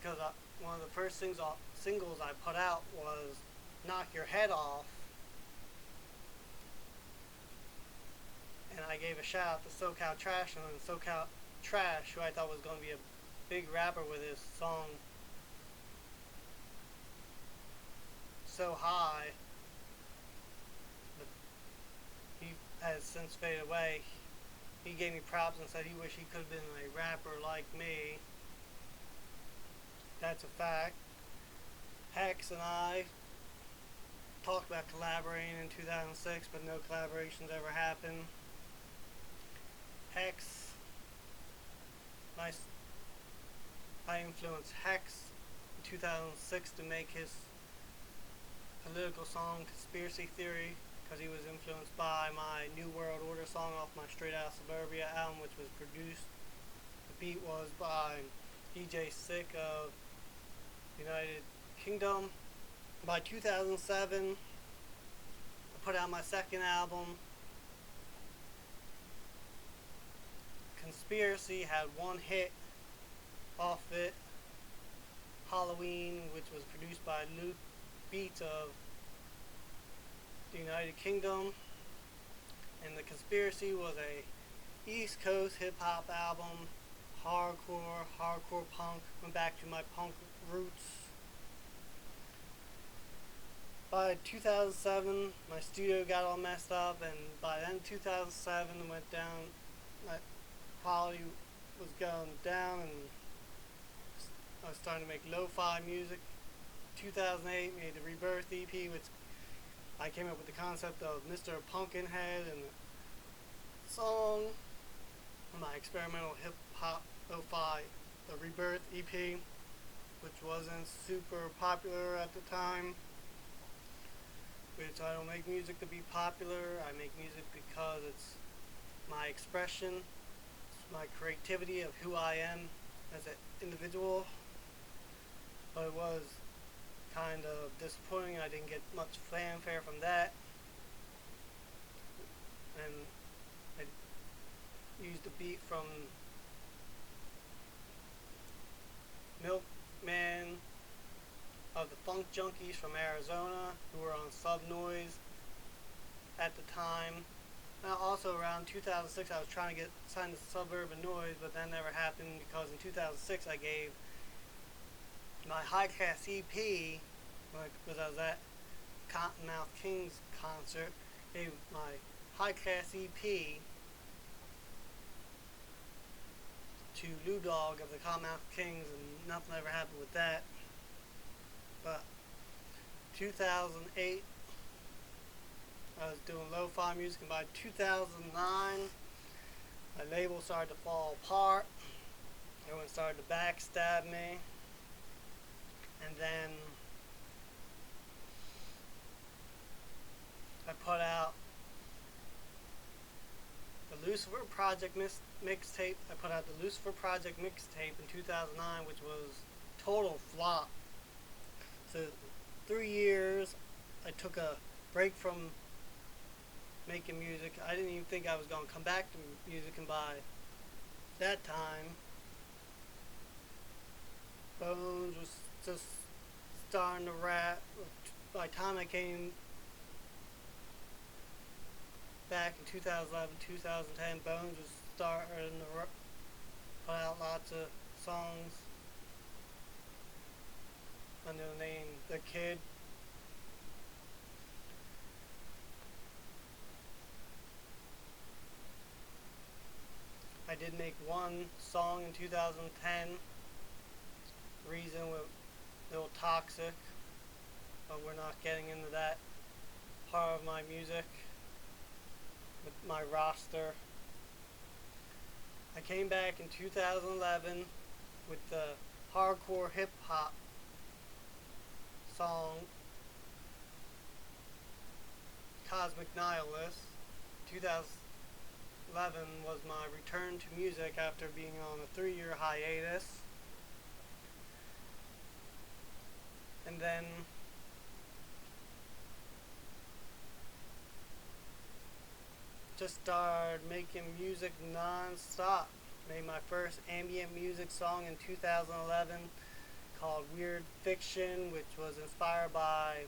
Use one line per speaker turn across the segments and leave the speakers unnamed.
because one of the first singles I put out was Knock Your Head Off, and I gave a shout out to SoCal Trash, and SoCal Trash, who I thought was going to be a big rapper with his song So High, but he has since faded away. He gave me props and said he wished he could have been a rapper like me. That's a fact. Hex and I talked about collaborating in 2006, but no collaborations ever happened. Hex, I influenced Hex in 2006 to make his political song Conspiracy Theory, because he was influenced by my New World Order song off my Straight Outta Suburbia album, which was produced. The beat was by DJ Sick of United Kingdom. By 2007, I put out my second album. Conspiracy had one hit off it, Halloween, which was produced by Luke Beats of the United Kingdom. And The Conspiracy was a East Coast hip hop album, hardcore punk, went back to my punk roots. By 2007, my studio got all messed up, and by then 2007 it went down, my quality was going down, and I was starting to make lo-fi music. 2008 made the Rebirth EP, which I came up with the concept of Mr.PumpkinHead and the song, my experimental hip hop lo-fi, the Rebirth EP, which wasn't super popular at the time. Which I don't make music to be popular. I make music because it's my expression, it's my creativity of who I am as an individual. But it was kind of disappointing. I didn't get much fanfare from that. And I used a beat from Milkman of the Funk Junkies from Arizona, who were on Sub Noise at the time. Now, also around 2006, I was trying to get signed to Suburban Noise, but that never happened because in 2006 I gave my High Class EP, because I was at Cottonmouth Kings concert, gave my High Class EP to Lou Dog of the Cottonmouth Kings, and nothing ever happened with that. But 2008, I was doing lo-fi music, and by 2009, my label started to fall apart. Everyone started to backstab me, and then I put out the Lucifer Project mixtape. I put out the Lucifer Project mixtape in 2009, which was total flop. So 3 years, I took a break from making music. I didn't even think I was going to come back to music, and by that time, Bones was just starting to rap. By the time I came back in 2011, 2010, Bones was starting to put out lots of songs under the name The Kid. I did make one song in 2010, Reason, with a little toxic, but we're not getting into that part of my music with my roster. I came back in 2011 with the hardcore hip hop song Cosmic Nihilist. 2011 was my return to music after being on a 3-year hiatus. And then just started making music non-stop. Made my first ambient music song in 2011. called Weird Fiction, which was inspired by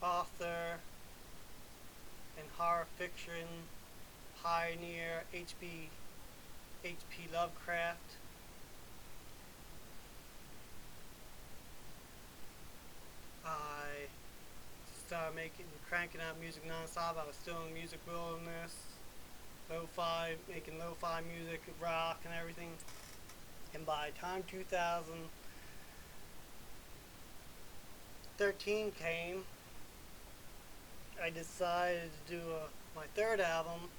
author and horror fiction pioneer H.P. Lovecraft. I started cranking out music nonstop. I was still in the music wilderness, lo-fi, making lo-fi music, rock and everything. And by the time 2013 came, I decided to do my third album,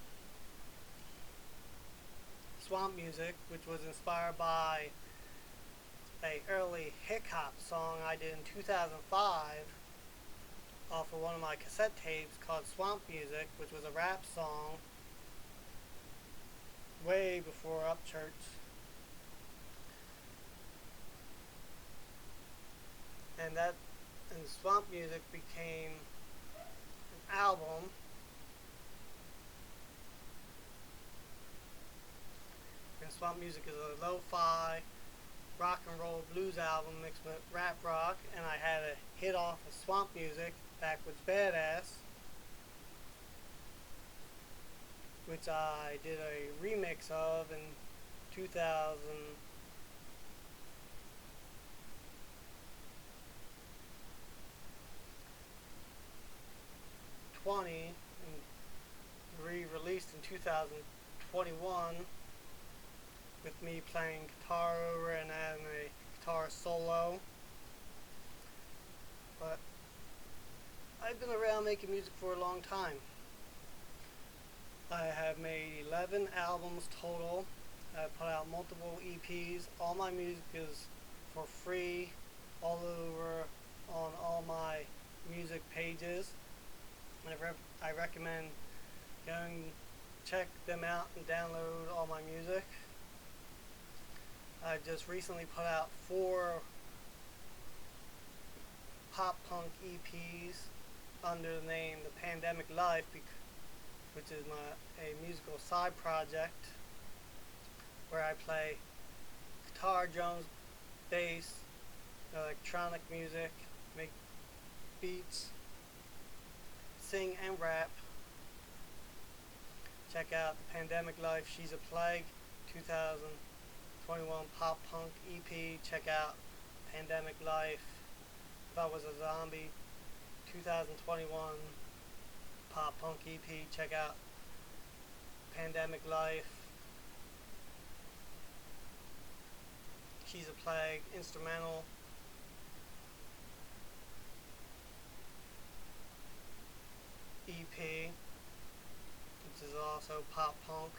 Swamp Music, which was inspired by a early hip hop song I did in 2005 off of one of my cassette tapes called Swamp Music, which was a rap song way before Upchurch. And Swamp Music became an album. And Swamp Music is a lo-fi rock and roll blues album mixed with rap rock, and I had a hit off of Swamp Music, Backwards Badass, which I did a remix of in 2020 and re-released in 2021 with me playing guitar over and adding a guitar solo. But I've been around making music for a long time. I have made 11 albums total. I've put out multiple EPs. All my music is for free all over on all my music pages. I recommend going check them out and download all my music. I just recently put out 4 pop punk EPs under the name The Pandemic Life, which is a musical side project where I play guitar, drums, bass, electronic music, make beats, sing and rap. Check out The Pandemic Life, She's a Plague, 2021 pop punk EP. Check out Pandemic Life, If I Was a Zombie, 2021 pop punk EP. Check out Pandemic Life, She's a Plague instrumental EP, which is also pop punk.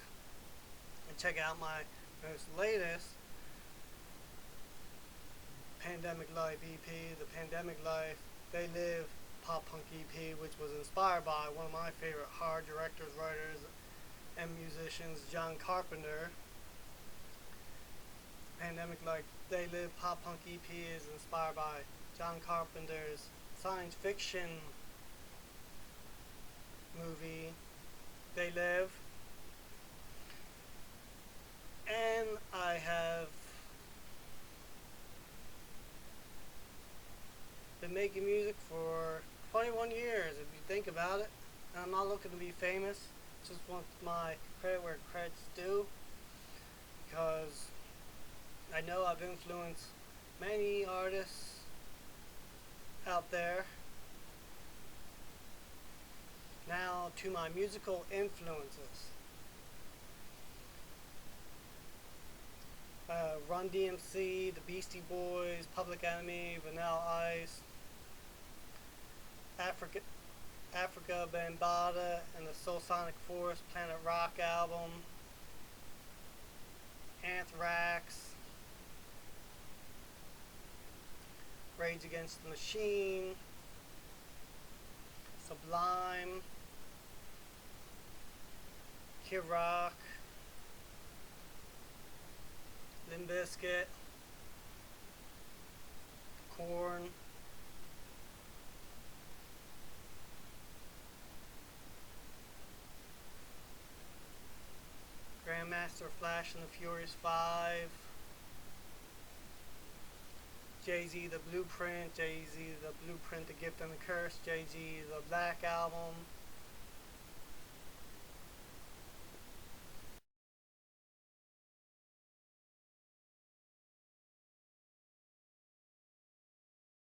And check out my most latest Pandemic Life EP, The Pandemic Life They Live pop punk EP, which was inspired by one of my favorite horror directors, writers, and musicians, John Carpenter. Pandemic Life They Live pop punk EP is inspired by John Carpenter's science fiction movie They Live. And I have been making music for 21 years, if you think about it. And I'm not looking to be famous. Just want my credit where credit's due, because I know I've influenced many artists out there. Now to my musical influences. Run DMC, the Beastie Boys, Public Enemy, Vanilla Ice, Africa Bambaataa, and the Soul Sonic Force Planet Rock album, Anthrax, Rage Against the Machine, Sublime, Kid Rock, Limp Bizkit, Korn, Grandmaster Flash and the Furious 5, Jay-Z, The Blueprint, Jay-Z, The Blueprint, The Gift and the Curse, Jay-Z, The Black Album,